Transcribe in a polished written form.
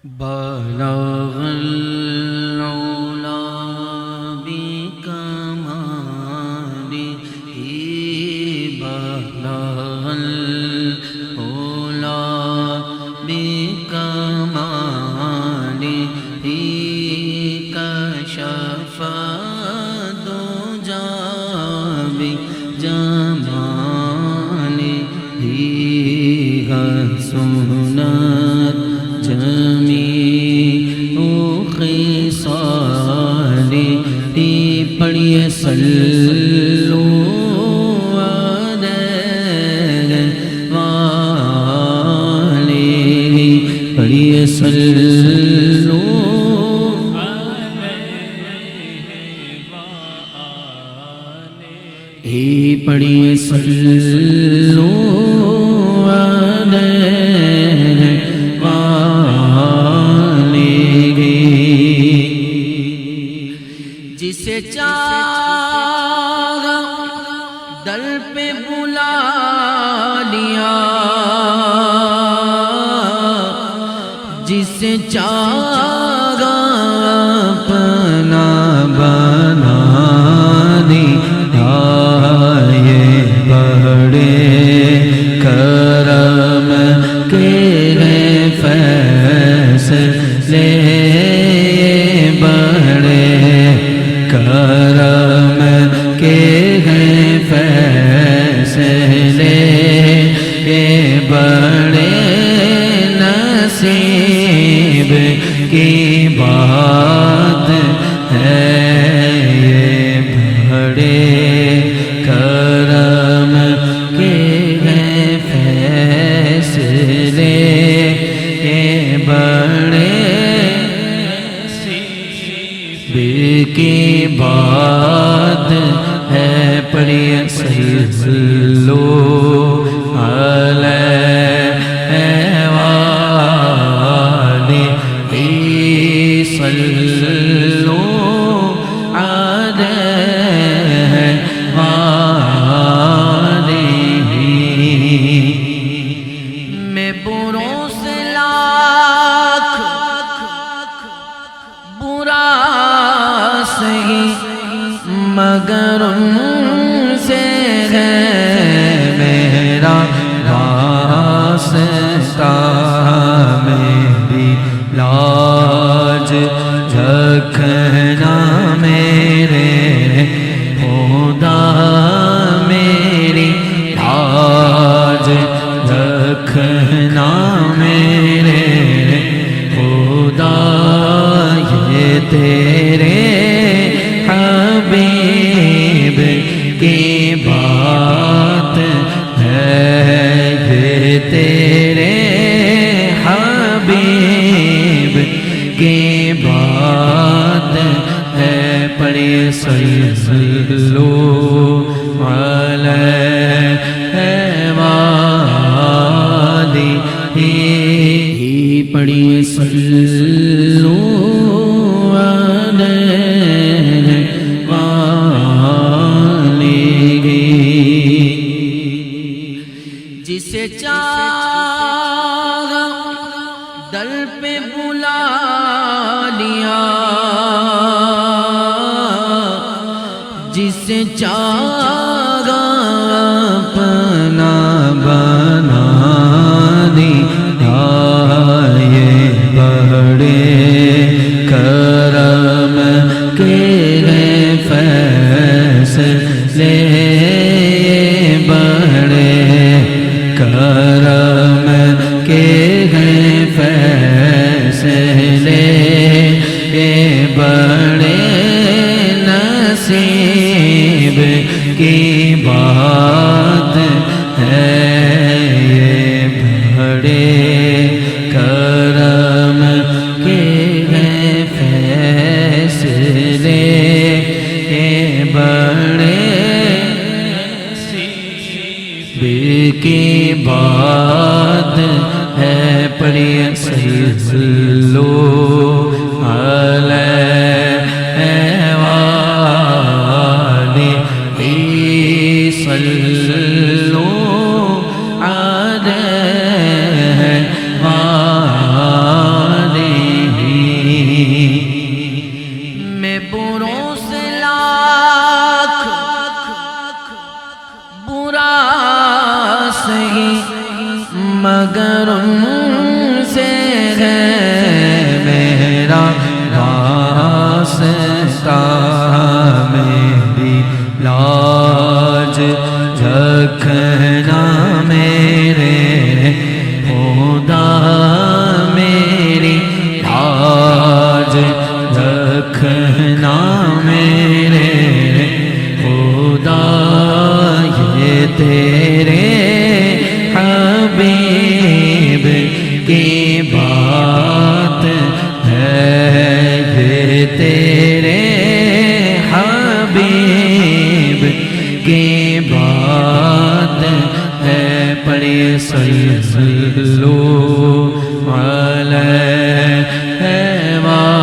بلغ العلا بكماله بلغ العلا بكماله كشف الدجى بجماله حسنت جمیع خصالہ پڑھیے صلو علیہ وآلہ پڑھیے صلو پڑھیے صلو علیہ وآلہ جسے چاہا دل پہ بلا لیا جسے چاہا اپنا بنا دیا یہ بڑے کرم کے ہیں فیصلے بڑے کرم کے ہیں فیصلے یہ بڑے نصیب کی بات ہے یہ بڑے کرم کے ہیں فیصلے یہ بڑے کی بات ہے پڑھیے صلو علیہ وآلہ صلو علیہ وآلہ میں بروں سے لاکھ برا سہی مگر ان سے ہے میرا واسطہ میری لاج رکھنا میرے خدا میری لاج رکھنا میرے خدا یہ تیرے حبیب کی بات ہے یہ تیرے حبیب کی بات ہے پڑھیے صلو علیہ وآلہ پڑھیے صلو علیہ وآلہ جسے چاہا دل پہ بلا لیا جسے چاہا اپنا بنا دیا یہ بڑے کرم کے ہیں فیصلے بڑے کرم کے ہیں فیصلے یہ بڑے نصیب کی بات ہے یہ بڑے کرم کے ہیں فیصلے یہ بڑے کی بات ہے پڑھیے صلو علیہ وآلہ صلو علیہ وآلہ صلوا على عباده